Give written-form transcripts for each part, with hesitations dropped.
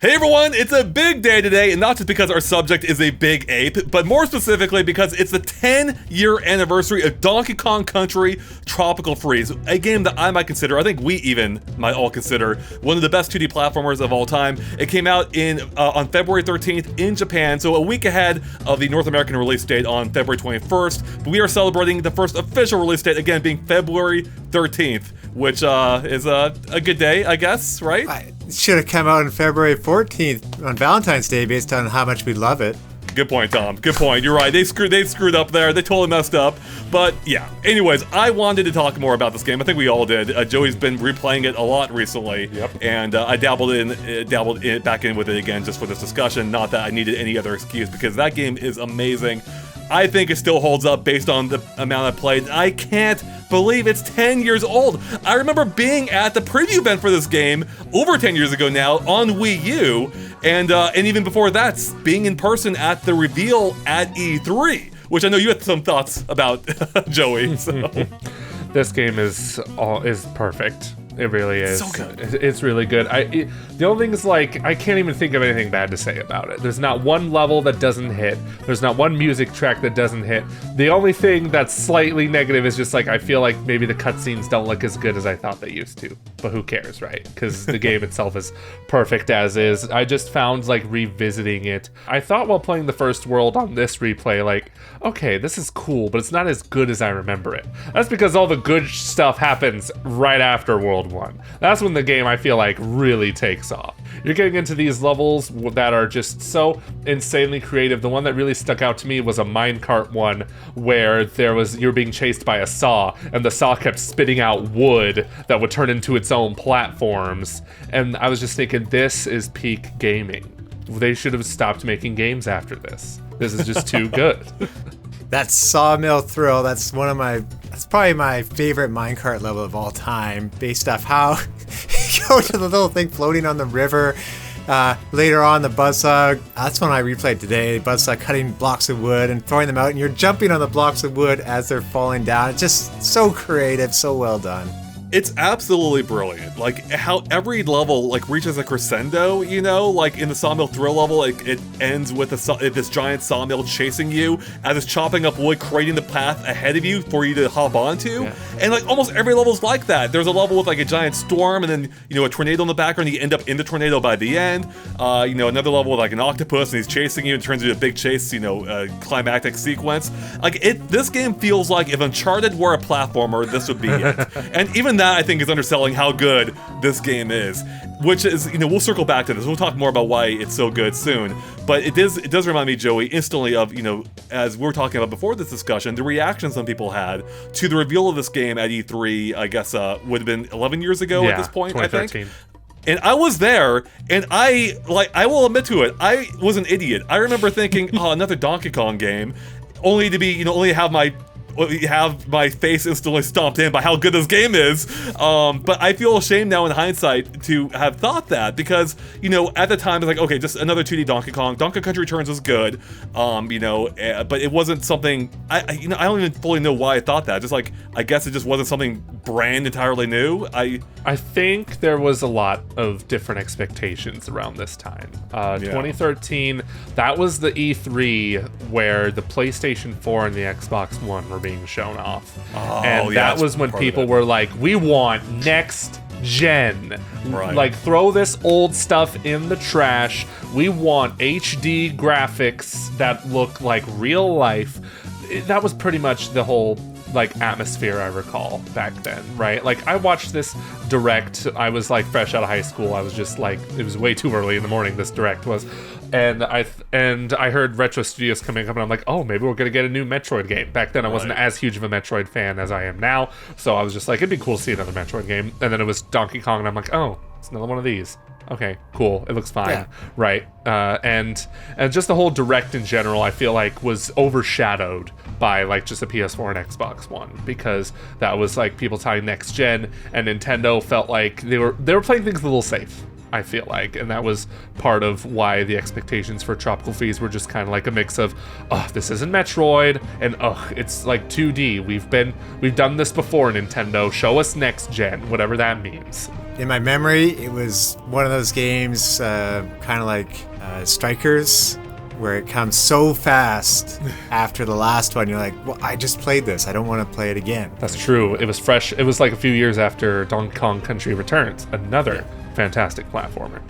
Hey everyone, it's a big day today, and not just because our subject is a big ape, but more specifically because it's the 10-year anniversary of Donkey Kong Country Tropical Freeze, a game that I might consider, I think we even might all consider, one of the best 2D platformers of all time. It came out on February 13th in Japan, so a week ahead of the North American release date on February 21st, but we are celebrating the first official release date, again, being February 13th, which is a good day, I guess, right? It should have come out on February 14th on Valentine's Day based on how much we love it. Good point, Tom. Good point. You're right. They screwed up there. They totally messed up. But yeah. Anyways, I wanted to talk more about this game. I think we all did. Joey's been replaying it a lot recently. Yep. And I dabbled back in with it again just for this discussion. Not that I needed any other excuse because that game is amazing. I think it still holds up based on the amount I played. I can't believe it's 10 years old. I remember being at the preview event for this game over 10 years ago now on Wii U, and even before that, being in person at the reveal at E3, which I know you had some thoughts about, Joey. So. This game is perfect. It really is. So good. It's really good. The only thing is, like, I can't even think of anything bad to say about it. There's not one level that doesn't hit. There's not one music track that doesn't hit. The only thing that's slightly negative is just, like, I feel like maybe the cutscenes don't look as good as I thought they used to. But who cares, right? Because the game itself is perfect as is. I just found, like, revisiting it. I thought while playing the first world on this replay, like, okay, this is cool, but it's not as good as I remember it. That's because all the good stuff happens right after World 1. That's when the game, I feel like, really takes off. You're getting into these levels that are just so insanely creative. The one that really stuck out to me was a minecart one where you're being chased by a saw, and the saw kept spitting out wood that would turn into its own platforms. And I was just thinking, this is peak gaming. They should have stopped making games after this. This is just too good. That sawmill thrill, that's probably my favorite minecart level of all time, based off how you go to the little thing floating on the river. Later on, the buzzsaw, that's when I replayed today, buzzsaw cutting blocks of wood and throwing them out, and you're jumping on the blocks of wood as they're falling down. It's just so creative, so well done. It's absolutely brilliant. Like, how every level, like, reaches a crescendo, you know? Like, in the Sawmill Thrill level, it ends with this giant sawmill chasing you as it's chopping up wood, creating the path ahead of you for you to hop onto. Yeah. And, like, almost every level's like that. There's a level with, like, a giant storm and then, you know, a tornado in the background, and you end up in the tornado by the end. You know, another level with, like, an octopus, and he's chasing you, and turns into a big chase, you know, climactic sequence. Like, this game feels like if Uncharted were a platformer, this would be it. And even that, I think, is underselling how good this game is, which is, you know, we'll circle back to this. We'll talk more about why it's so good soon, but it does remind me, Joey, instantly of, you know, as we were talking about before this discussion, the reaction some people had to the reveal of this game at E3, I guess, would have been 11 years ago at this point, 2013. I think. And I was there, and I will admit to it, I was an idiot. I remember thinking, oh, another Donkey Kong game, only to be, you know, only have my face instantly stomped in by how good this game is. But I feel ashamed now in hindsight to have thought that, because, you know, at the time it's like, okay, just another 2D Donkey Kong. Donkey Country Returns was good, you know, but it wasn't something, I don't even fully know why I thought that. Just like, I guess it just wasn't something brand entirely new. I think there was a lot of different expectations around this time. 2013, that was the E3 where the PlayStation 4 and the Xbox One were being shown off. And that was when people were like, we want next gen. Right. Like, throw this old stuff in the trash. We want HD graphics that look like real life. That was pretty much the whole, like, atmosphere I recall back then, right? Like, I watched this direct. I was, like, fresh out of high school. I was just like, it was way too early in the morning, this direct was. And I heard Retro Studios coming up, and I'm like, oh, maybe we're gonna get a new Metroid game. Back then, I wasn't as huge of a Metroid fan as I am now, so I was just like, it'd be cool to see another Metroid game. And then it was Donkey Kong, and I'm like, oh, it's another one of these. Okay, cool. It looks fine, right? And just the whole direct in general, I feel like was overshadowed by, like, just a PS4 and Xbox One, because that was like people talking next gen, and Nintendo felt like they were playing things a little safe. I feel like, and that was part of why the expectations for Tropical Freeze were just kind of like a mix of, oh, this isn't Metroid, and oh, it's like 2D. We've done this before, Nintendo. Show us next gen, whatever that means. In my memory, it was one of those games, kind of like Strikers, where it comes so fast after the last one. You're like, well, I just played this. I don't want to play it again. That's true. It was fresh. It was like a few years after Donkey Kong Country Returns, another fantastic platformer.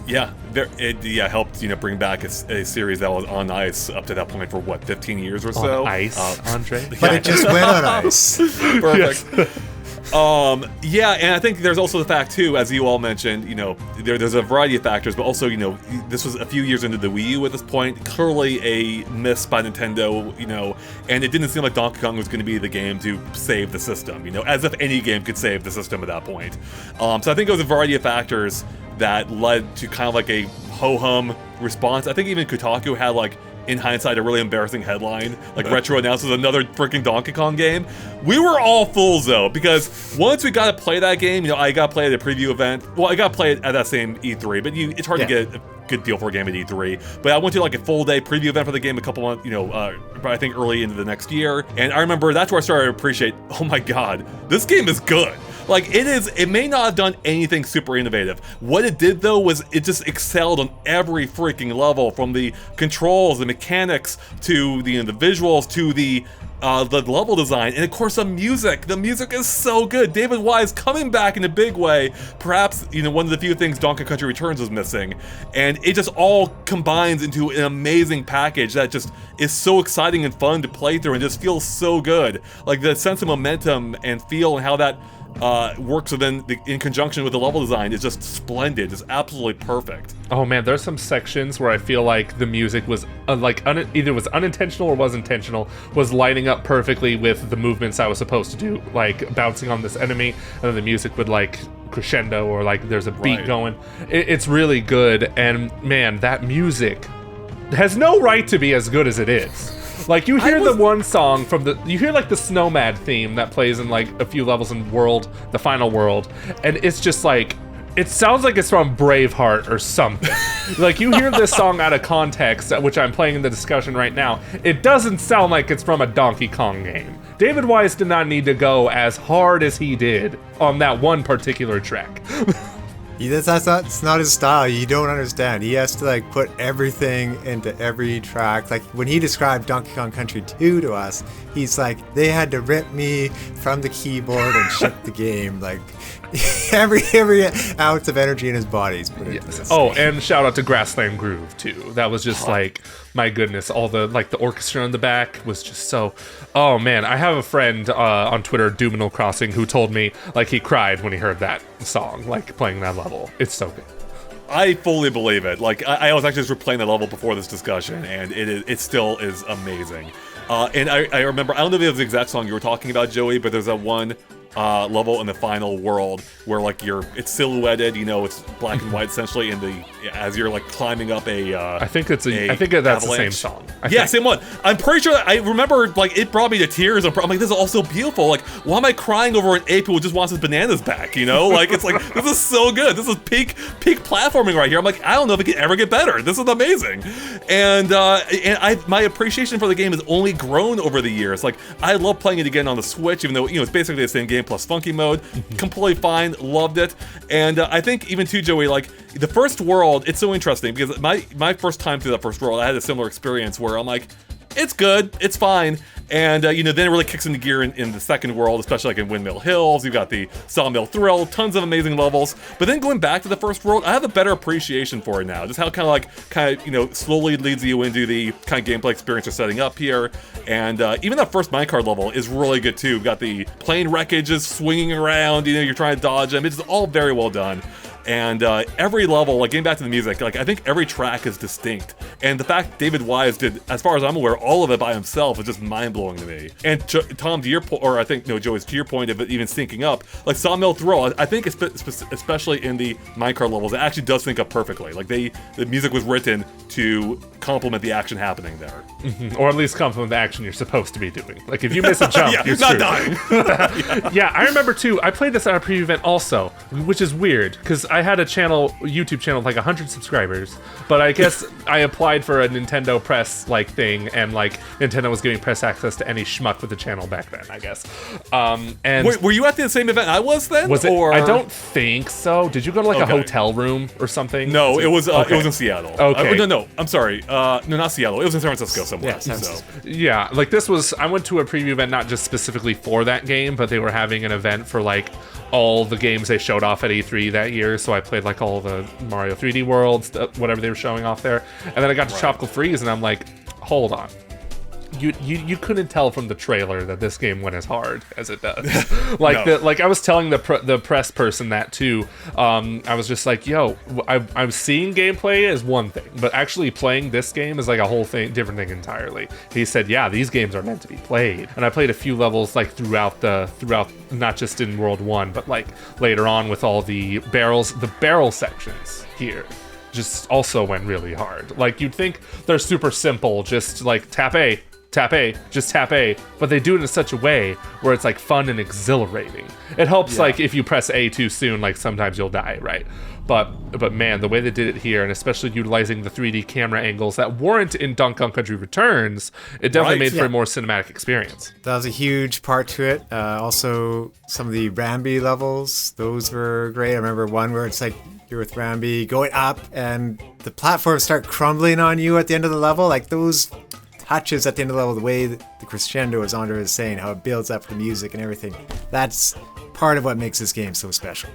Yeah, it helped bring back a series that was on ice up to that point for 15 years or so. On ice, Andre. But it just went on ice. Perfect. Yes. And I think there's also the fact too, as you all mentioned, there's a variety of factors, but also, this was a few years into the Wii U at this point, clearly a miss by Nintendo, and it didn't seem like Donkey Kong was going to be the game to save the system, as if any game could save the system at that point. So I think it was a variety of factors that led to kind of like a ho-hum response. I think even Kotaku had in hindsight, a really embarrassing headline, Retro announces another freaking Donkey Kong game. We were all fools, though, because once we got to play that game, I got to play it at a preview event. Well, I got to play it at that same E3, but it's hard to get a good deal for a game at E3. But I went to a full day preview event for the game a couple months, I think early into the next year. And I remember that's where I started to appreciate, oh my God, this game is good. It may not have done anything super innovative. What it did, though, was it just excelled on every freaking level, from the controls, the mechanics, to the visuals, to the level design, and of course the music. The music is so good. David Wise coming back in a big way. Perhaps, one of the few things Donkey Country Returns was missing. And it just all combines into an amazing package that just is so exciting and fun to play through and just feels so good. The sense of momentum and feel and how that works within in conjunction with the level design is just splendid. It's absolutely perfect. Oh man, there's some sections where I feel like the music was either was unintentional or was intentional, was lining up perfectly with the movements I was supposed to do, bouncing on this enemy, and then the music would crescendo, or there's a beat going. It's really good, and man, that music has no right to be as good as it is. You hear the one song from you hear the Snowmad theme that plays in a few levels in the final world, and it's just it sounds like it's from Braveheart or something. You hear this song out of context, which I'm playing in the discussion right now. It doesn't sound like it's from a Donkey Kong game. David Wise did not need to go as hard as he did on that one particular track. That's not his style. You don't understand. He has to put everything into every track. When he described Donkey Kong Country 2 to us, he's they had to rip me from the keyboard and ship the game. Every ounce of energy in his body is put into this. Oh, and shout out to Grassland Groove too. That was just my goodness. All the the orchestra in the back was just so. Oh man, I have a friend on Twitter, Doominal Crossing, who told me he cried when he heard that song, playing that level. It's so good. I fully believe it. I was actually just replaying the level before this discussion, and it still is amazing. And I remember, I don't know if it was the exact song you were talking about, Joey, but there's that one level in the final world where it's silhouetted, it's black and white essentially, as you're climbing up I think that's avalanche. The same song. Same one. I'm pretty sure that I remember it brought me to tears. I'm this is all so beautiful. Why am I crying over an ape who just wants his bananas back? It's this is so good. This is peak platforming right here. I'm I don't know if it can ever get better. This is amazing. And my appreciation for the game has only grown over the years. I love playing it again on the Switch, even though it's basically the same game plus funky mode. Completely fine, loved it. And I think even too, Joey, the first world, it's so interesting because my first time through that first world, I had a similar experience where I'm it's good, it's fine. And then it really kicks into gear in the second world, especially in Windmill Hills. You've got the Sawmill Thrill, tons of amazing levels. But then going back to the first world, I have a better appreciation for it now. Just how kind of slowly leads you into the kind of gameplay experience you're setting up here. And even that first minecart level is really good too. You've got the plane wreckages swinging around, you're trying to dodge them. It's all very well done. And every level, getting back to the music, I think every track is distinct. And the fact David Wise did, as far as I'm aware, all of it by himself is just mind-blowing to me. And Tom, to your point, or I think, no, Joey's to your point of it even syncing up, like Sawmill Thrill, I think especially in the minecart levels, it actually does sync up perfectly. Like the music was written to complement the action happening there. Or at least complement the action you're supposed to be doing. Like if you miss a jump, you're not screwed. dying. Yeah, I remember too. I played this at a preview event also, which is weird because I had a YouTube channel with like 100 subscribers, but I guess I applied for a Nintendo Press like thing, and like Nintendo was giving press access to any schmuck with the channel back then, I guess. And were you at the same event I was then? Was it? Or? I don't think so. Did you go to like a hotel room or something? No, it was in Seattle. Okay. No, I'm sorry. No, not Seattle. It was in San Francisco somewhere. Yeah, San Francisco. Yeah, like this was, I went to a preview event not just specifically for that game, but they were having an event for like all the games they showed off at E3 that year. So I played like all the Mario 3D Worlds, whatever they were showing off there. And then I got to Tropical Freeze and I'm like, hold on. You couldn't tell from the trailer that this game went as hard as it does. Like No. I was telling the press person that too. I was just like, yo, I'm seeing gameplay as one thing, but actually playing this game is like a whole thing, different thing entirely. He said, yeah, these games are meant to be played, and I played a few levels like throughout not just in World 1, but like later on with all the barrel sections here. Just also went really hard. Like you'd think they're super simple, just like tap A, just tap A, but they do it in such a way where it's like fun and exhilarating. It helps like if you press A too soon, like sometimes you'll die, right? But man, the way they did it here, and especially utilizing the 3D camera angles that weren't in Donkey Kong Country Returns, it definitely made for a more cinematic experience. That was a huge part to it. Also, some of the Rambi levels, those were great. I remember one where it's like you're with Rambi going up and the platforms start crumbling on you at the end of the level. Like those touches at the end of the level, the way the crescendo, as Andre was saying, how it builds up the music and everything. That's part of what makes this game so special.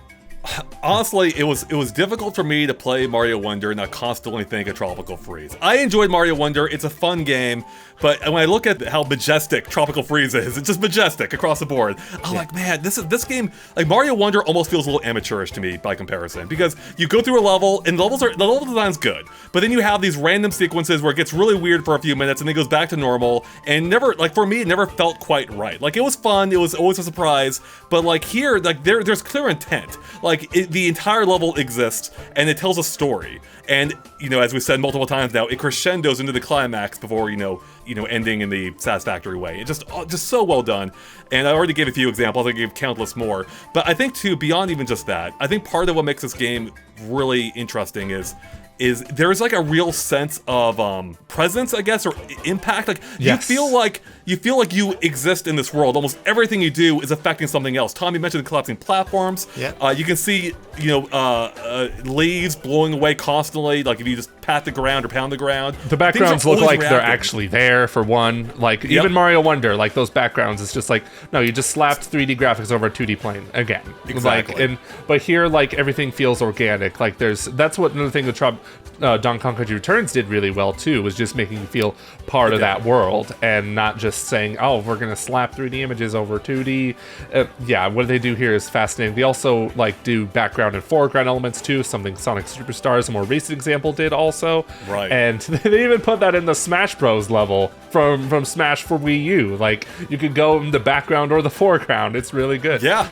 Honestly, it was difficult for me to play Mario Wonder and not constantly think of Tropical Freeze. I enjoyed Mario Wonder, it's a fun game, but when I look at how majestic Tropical Freeze is, it's just majestic across the board. I'm like, man, this game, like Mario Wonder almost feels a little amateurish to me by comparison, because you go through a level, and the level design's good, but then you have these random sequences where it gets really weird for a few minutes and then goes back to normal, and never, like for me, it never felt quite right. Like it was fun, it was always a surprise, but like here, like there's clear intent. Like the entire level exists and it tells a story, and as we said multiple times now, it crescendos into the climax before ending in the satisfactory way. It just so well done. And I already gave a few examples, I gave countless more, but I think too, beyond even just that, I think part of what makes this game really interesting is there's like a real sense of presence, I guess, or impact. Like yes. you feel like you exist in this world. Almost everything you do is affecting something else. Tom, you mentioned the collapsing platforms. Yeah. You can see leaves blowing away constantly. Like if you just pat the ground or pound the ground. The backgrounds look like they're reacting. actually there for one. Like even Mario Wonder, like those backgrounds, it's just like, no, you just slapped 3D graphics over a 2D plane again. Exactly. Like, but here, like everything feels organic. Like that's what another thing that Donkey Kong Country Returns did really well too, was just making you feel part of that world and not just saying, oh, we're gonna slap 3D images over 2D. What they do here is fascinating. They also like do background and foreground elements too, something Sonic Superstars, a more recent example, did also. Right. And they even put that in the Smash Bros level from Smash for Wii U. Like you could go in the background or the foreground. It's really good. Yeah.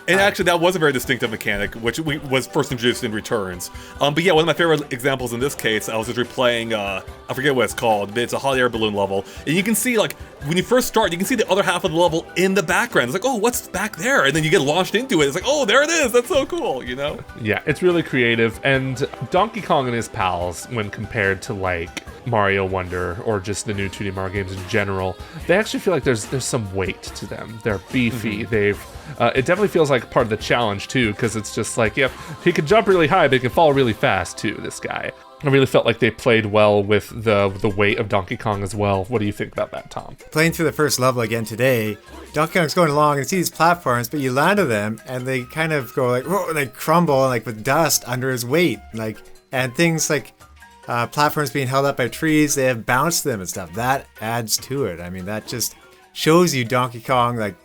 And actually, that was a very distinctive mechanic, which was first introduced in Returns. But yeah, one of my favorite examples in this case, I was just replaying, I forget what it's called, but it's a hot air balloon level. And you can see, like, when you first start, you can see the other half of the level in the background. It's like, oh, what's back there? And then you get launched into it. It's like, oh, there it is. That's so cool, Yeah, it's really creative. And Donkey Kong and his pals, when compared to, like, Mario Wonder or just the new 2D Mario games in general, they actually feel like there's some weight to them. They're beefy. It definitely feels like part of the challenge too, because it's just like, yep, he can jump really high, but he can fall really fast too, this guy. I really felt like they played well with the weight of Donkey Kong as well. What do you think about that, Tom? Playing through the first level again today, Donkey Kong's going along and see these platforms, but you land on them and they kind of go like, whoa, and they crumble like with dust under his weight, like, and things like platforms being held up by trees, they have bounced them and stuff. That adds to it. I mean, that just shows you Donkey Kong, like,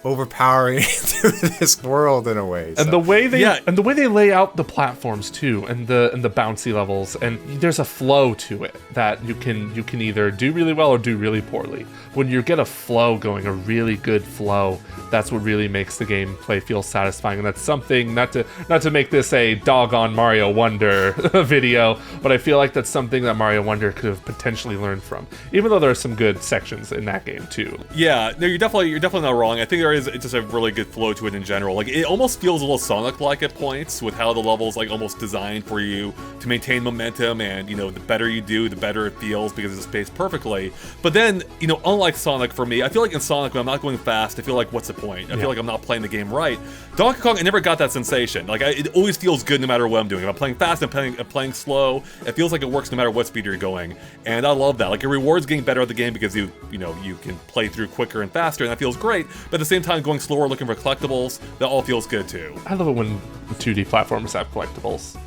overpowering through this world in a way. And the way they lay out the platforms too, and the bouncy levels, and there's a flow to it that you can either do really well or do really poorly. When you get a flow going, a really good flow, that's what really makes the gameplay feel satisfying. And that's something, not to make this a doggone Mario Wonder video, but I feel like that's something that Mario Wonder could have potentially learned from. Even though there are some good sections in that game too. Yeah, no, you're definitely not wrong. I think there is just a really good flow to it in general. Like, it almost feels a little Sonic-like at points, with how the level's like almost designed for you to maintain momentum, and the better you do, the better it feels because it's spaced perfectly. But then, unlike Sonic for me, I feel like in Sonic when I'm not going fast, I feel like, what's the point? I feel like I'm not playing the game right. Donkey Kong, I never got that sensation. Like, it always feels good no matter what I'm doing. If I'm playing fast, I'm playing slow, it feels like it works no matter what speed you're going. And I love that. Like, it rewards getting better at the game because you can play through quicker and faster, and that feels great. But at the same time, going slower, looking for collectibles, that all feels good too. I love it when 2D platformers have collectibles.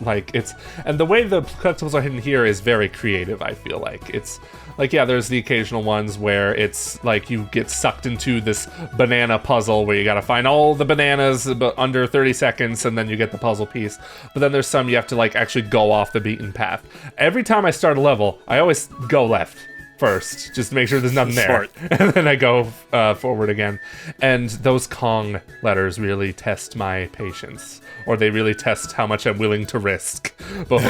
And the way the collectibles are hidden here is very creative, I feel like. It's like, yeah, there's the occasional ones where it's like you get sucked into this banana puzzle where you gotta find all the bananas under 30 seconds and then you get the puzzle piece. But then there's some you have to like actually go off the beaten path. Every time I start a level, I always go left first, just to make sure there's nothing there. And then I go forward again. And those Kong letters really test my patience. Or they really test how much I'm willing to risk. But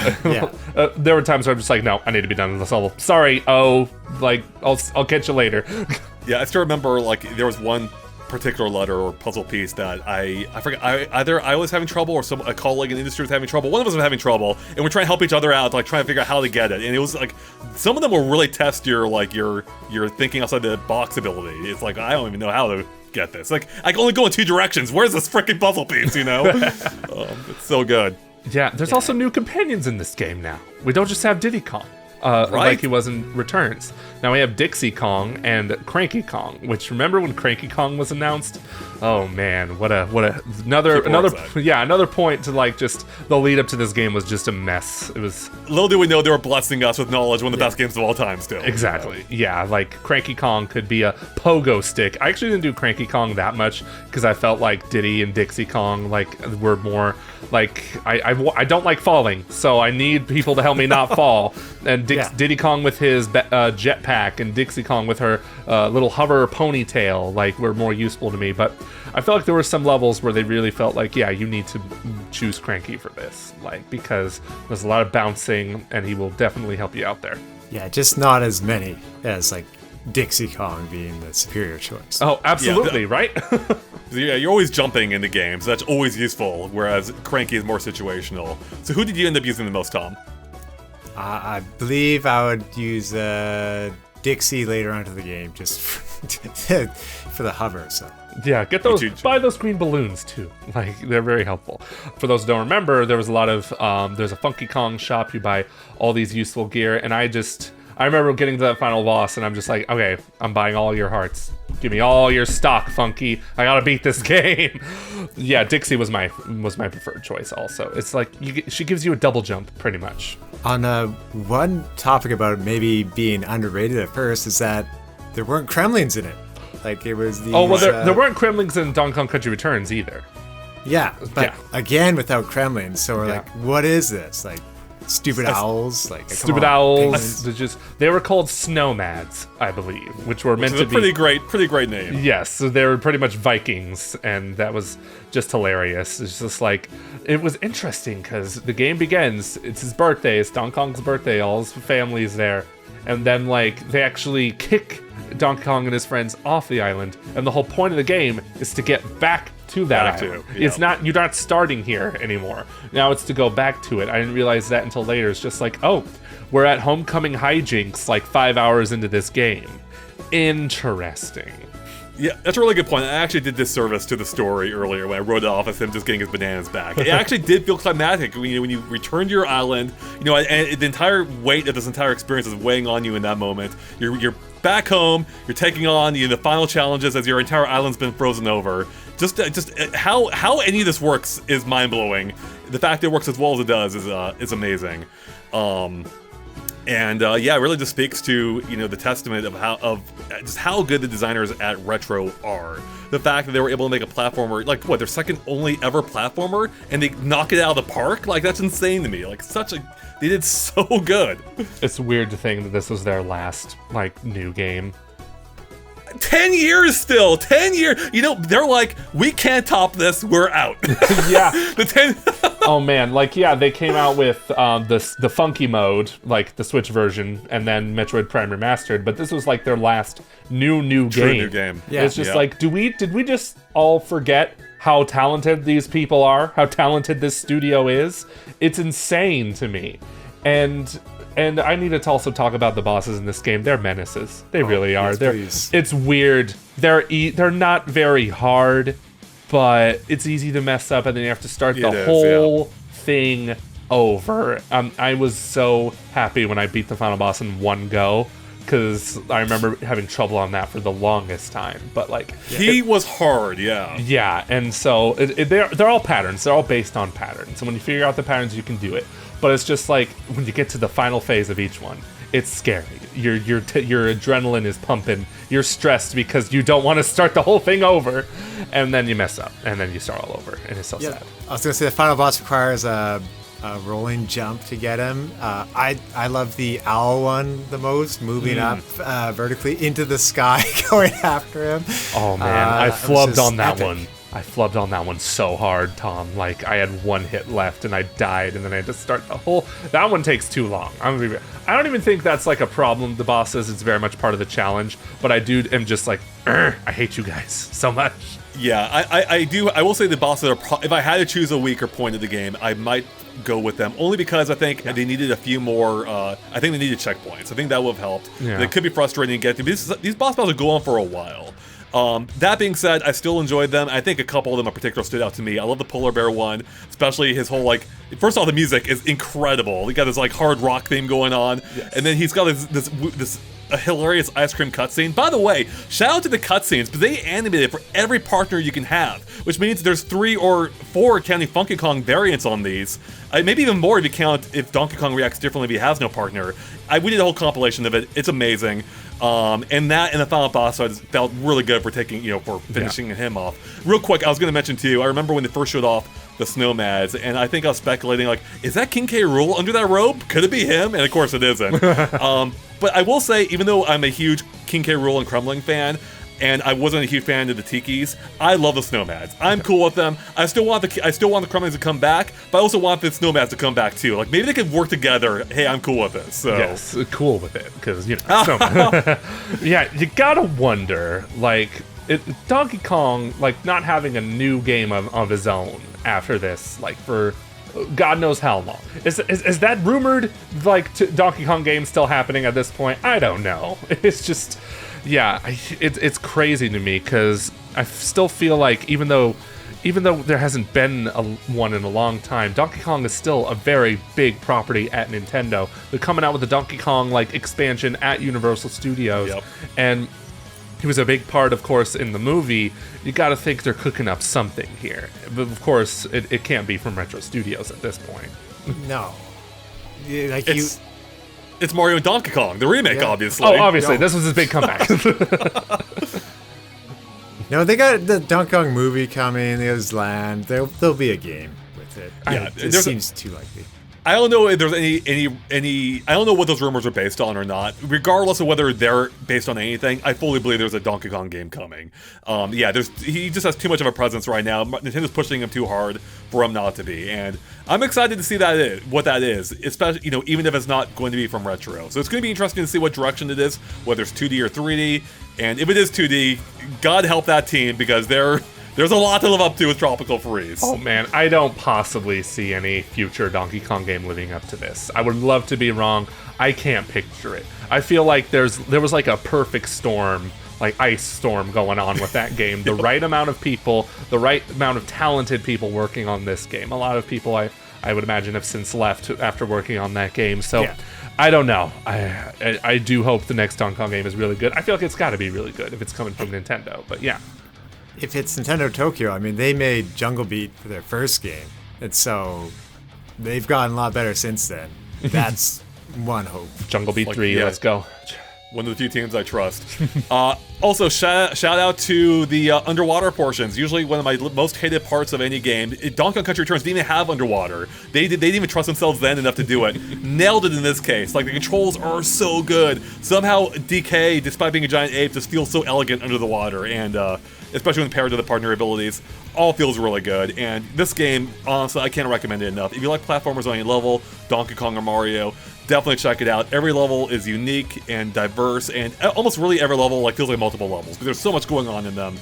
there were times where I'm just like, no, I need to be done with this level. Sorry, I'll catch you later. Yeah, I still remember, like, there was one particular letter or puzzle piece that I forget. Either I was having trouble or a colleague in the industry was having trouble. One of us was having trouble, and we're trying to help each other out, like trying to figure out how to get it. And it was like some of them will really test your thinking outside the box ability. It's like, I don't even know how to get this. Like, I can only go in two directions. Where's this freaking puzzle piece? It's so good. Yeah, there's also new companions in this game now. We don't just have Diddy Kong. Right? Like he was in Returns. Now we have Dixie Kong and Cranky Kong, which, remember when Cranky Kong was announced? Oh man, what another point to like just the lead up to this game was just a mess. It was. Little do we know they were blessing us with knowledge, one of the best games of all time still. Exactly. Yeah, like Cranky Kong could be a pogo stick. I actually didn't do Cranky Kong that much because I felt like Diddy and Dixie Kong were more like I don't like falling, so I need people to help me not fall. And Diddy Kong with his jetpack and Dixie Kong with her little hover ponytail were more useful to me. But I felt like there were some levels where they really felt like, yeah, you need to choose Cranky for this, because there's a lot of bouncing and he will definitely help you out there. Yeah, just not as many as Dixie Kong being the superior choice. Oh, absolutely, right? Yeah, you're always jumping into games. That's always useful, whereas Cranky is more situational. So who did you end up using the most, Tom? I believe I would use Dixie later on to the game, just for the hover. So yeah, buy those green balloons too. They're very helpful. For those who don't remember, there was a lot of there's a Funky Kong shop. You buy all these useful gear, and I remember getting to that final boss, and I'm just like, okay, I'm buying all your hearts. Give me all your stock, Funky. I gotta beat this game. Yeah, Dixie was my preferred choice. Also, it's like she gives you a double jump pretty much. On one topic about maybe being underrated at first is that there weren't Kremlings in it. It was the there weren't Kremlings in Donkey Kong Country Returns either. Yeah, but again without Kremlings, so we're like, what is this? Stupid owls, stupid owls. They were called Snowmads, I believe, which were meant to be pretty great name. Yes, so they were pretty much Vikings, and that was just hilarious. It's just it was interesting because the game begins. It's his birthday. It's Donkey Kong's birthday. All his family's there, and then they actually kick Donkey Kong and his friends off the island, and the whole point of the game is to get back to that island. It's not, you're not starting here anymore. Now it's to go back to it. I didn't realize that until later. It's just we're at Homecoming hijinks 5 hours into this game. Interesting. Yeah, that's a really good point. I actually did disservice to the story earlier when I wrote it off as him just getting his bananas back. It actually did feel climactic when you return to your island, and the entire weight of this entire experience is weighing on you in that moment. You're back home, you're taking on the final challenges as your entire island's been frozen over. Just how any of this works is mind-blowing. The fact that it works as well as it does is amazing. It really just speaks to the testament of just how good the designers at Retro are. The fact that they were able to make a platformer, like what, their second only ever platformer, and they knock it out of the park, like that's insane to me. Like they did so good. It's weird to think that this was their last like new game. 10 years still, 10 years. You know, they're like, we can't top this, we're out. Yeah. The 10. Oh man, like yeah, they came out with the funky mode, like the Switch version, and then Metroid Prime Remastered. But this was like their last new True game. new game. Yeah. It's just like, did we just all forget how talented these people are? How talented this studio is? It's insane to me, and I need to also talk about the bosses in this game. They're menaces. They really are. Yes, It's weird. They're not very hard, but it's easy to mess up, and then you have to start the whole thing over. I was so happy when I beat the final boss in one go, because I remember having trouble on that for the longest time. But like He was hard, yeah. yeah, and so they're all patterns. They're all based on patterns. And when you figure out the patterns, you can do it. But it's just like when you get to the final phase of each one, it's scary. Your adrenaline is pumping. You're stressed because you don't want to start the whole thing over, and then you mess up, and then you start all over, and it's so sad. I was gonna say the final boss requires a rolling jump to get him. I love the owl one the most, moving up vertically into the sky, going after him. Oh man, I flubbed on that epic. one. I flubbed on that one so hard, Tom. Like, I had one hit left and I died, and then I had to start the whole... That one takes too long. I don't even think that's like a problem, the bosses. It's very much part of the challenge. But I am just like, I hate you guys so much. Yeah, I do. I will say the bosses are... if I had to choose a weaker point of the game, I might go with them. Only because I think they needed a few more... I think they needed checkpoints. I think that would have helped. Yeah. It could be frustrating to get through. These boss battles will go on for a while. That being said, I still enjoyed them. I think a couple of them in particular stood out to me. I love the polar bear one, especially his whole, like, first of all, the music is incredible. He got this like hard rock theme going on, and then he's got this a hilarious ice cream cutscene. By the way, shout out to the cutscenes, but they animated for every partner you can have, which means there's 3 or 4 counting Funky Kong variants on these. Maybe even more if you count if Donkey Kong reacts differently if he has no partner. We did a whole compilation of it. It's amazing. And that and the final boss fight felt really good for for finishing him off. Real quick, I was going to mention too, I remember when they first showed off the Snowmads, and I think I was speculating, like, is that King K. Rool under that robe? Could it be him? And of course it isn't. But I will say, even though I'm a huge King K. Rool and Kremling fan, and I wasn't a huge fan of the Tikis, I love the Snowmads. I'm cool with them. I still want the Kremlings to come back, but I also want the Snowmads to come back too. Like, maybe they could work together. Hey, I'm cool with this. So. Yes, cool with it, because, Snowman. Yeah, you gotta wonder, like, Donkey Kong, like, not having a new game of his own after this, like, for God knows how long. Is that rumored, like, Donkey Kong game still happening at this point? I don't know. It's just... Yeah, it's crazy to me, because I still feel like even though there hasn't been one in a long time, Donkey Kong is still a very big property at Nintendo. They're coming out with the Donkey Kong like expansion at Universal Studios, and he was a big part, of course, in the movie. You got to think they're cooking up something here, but of course it can't be from Retro Studios at this point. No, It's Mario and Donkey Kong, the remake, obviously. Oh, obviously, this was his big comeback. No, they got the Donkey Kong movie coming. There's land. There'll be a game with it. Yeah, it seems too likely. I don't know if there's any. I don't know what those rumors are based on or not. Regardless of whether they're based on anything, I fully believe there's a Donkey Kong game coming. He just has too much of a presence right now. Nintendo's pushing him too hard for him not to be, and I'm excited to see what that is. Especially, even if it's not going to be from Retro. So it's going to be interesting to see what direction it is, whether it's 2D or 3D. And if it is 2D, God help that team, because there's a lot to live up to with Tropical Freeze. Oh man, I don't possibly see any future Donkey Kong game living up to this. I would love to be wrong. I can't picture it. I feel like there was like a perfect storm, like ice storm going on with that game. The right amount of people, the right amount of talented people working on this game. A lot of people I would imagine have since left after working on that game. So I don't know. I do hope the next Donkey Kong game is really good. I feel like it's got to be really good if it's coming from Nintendo. But yeah. If it's Nintendo Tokyo, I mean, they made Jungle Beat for their first game, and so they've gotten a lot better since then. That's one hope. Jungle Beat 3, let's go. One of the few teams I trust. Also, shout out to the underwater portions. Usually one of my most hated parts of any game. Donkey Kong Country Returns didn't even have underwater. They didn't even trust themselves then enough to do it. Nailed it in this case. Like, the controls are so good. Somehow DK, despite being a giant ape, just feels so elegant under the water. And especially when paired to the partner abilities, all feels really good. And this game, honestly, I can't recommend it enough. If you like platformers on any level, Donkey Kong or Mario, definitely check it out. Every level is unique and diverse, and almost really every level feels like multiple levels, because there's so much going on in them.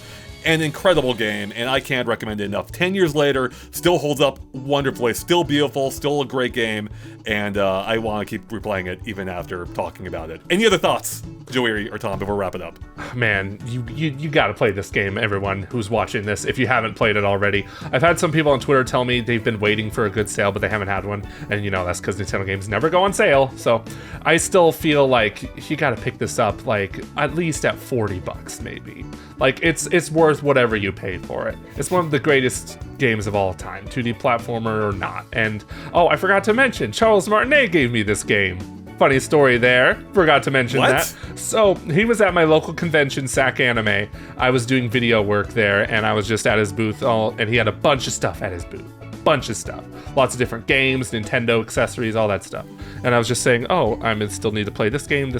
An incredible game, and I can't recommend it enough. 10 years later, still holds up wonderfully, still beautiful, still a great game, and I want to keep replaying it even after talking about it. Any other thoughts, Joey or Tom, before we wrap it up? Man, you gotta play this game, everyone who's watching this, if you haven't played it already. I've had some people on Twitter tell me they've been waiting for a good sale, but they haven't had one, and that's because Nintendo games never go on sale. So I still feel like you gotta pick this up, at least at $40 maybe. It's worth whatever you pay for it. It's one of the greatest games of all time, 2D platformer or not. And I forgot to mention, Charles Martinet gave me this game. Funny story there. Forgot to mention that. So he was at my local convention, SAC Anime. I was doing video work there, and I was just at his booth, and he had a bunch of stuff at his booth. Bunch of stuff. Lots of different games, Nintendo accessories, all that stuff. And I was just saying, I still need to play this game.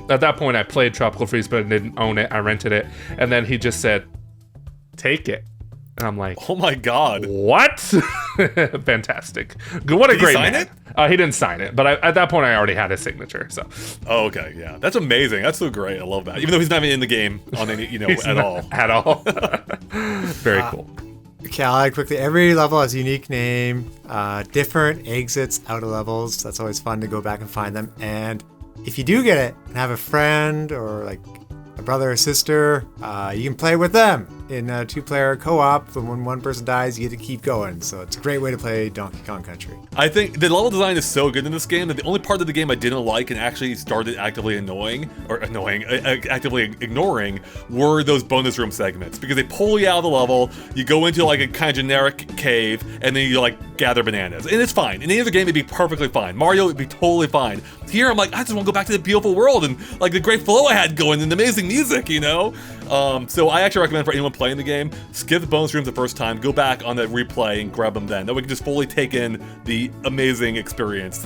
At that point, I played Tropical Freeze, but I didn't own it. I rented it. And then he just said, take it. And I'm like, oh my god. What? Fantastic. What a great man. Did he sign it? He didn't sign it, but at that point I already had his signature. So. Oh, okay, yeah. That's amazing. That's so great. I love that. Even though he's not even in the game on any, at all. At all. Very cool. Okay, I'll add quickly. Every level has a unique name, different exits out of levels. That's always fun to go back and find them. And if you do get it and have a friend or a brother or sister, you can play with them in a 2-player co-op. When one person dies, you get to keep going. So it's a great way to play Donkey Kong Country. I think the level design is so good in this game that the only part of the game I didn't like and actually started actively actively ignoring were those bonus room segments, because they pull you out of the level, you go into a kind of generic cave, and then you gather bananas. And it's fine. In any other game, it'd be perfectly fine. Mario would be totally fine. Here, I'm I just want to go back to the beautiful world and the great flow I had going and the amazing music, So I actually recommend for anyone playing the game, skip the bonus rooms the first time, go back on the replay and grab them then. That we can just fully take in the amazing experience,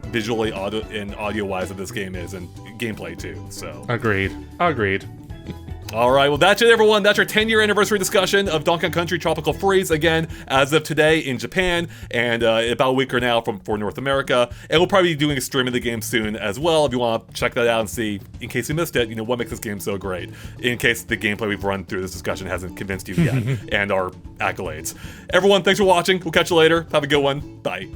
visually, audio-wise, that this game is, and gameplay too. So Agreed. All right, well, that's it, everyone. That's our 10-year anniversary discussion of Donkey Kong Country Tropical Freeze, again, as of today in Japan, and about a week or now for North America. And we'll probably be doing a stream of the game soon as well, if you want to check that out and see, in case you missed it, what makes this game so great, in case the gameplay we've run through this discussion hasn't convinced you yet, and our accolades. Everyone, thanks for watching. We'll catch you later. Have a good one. Bye.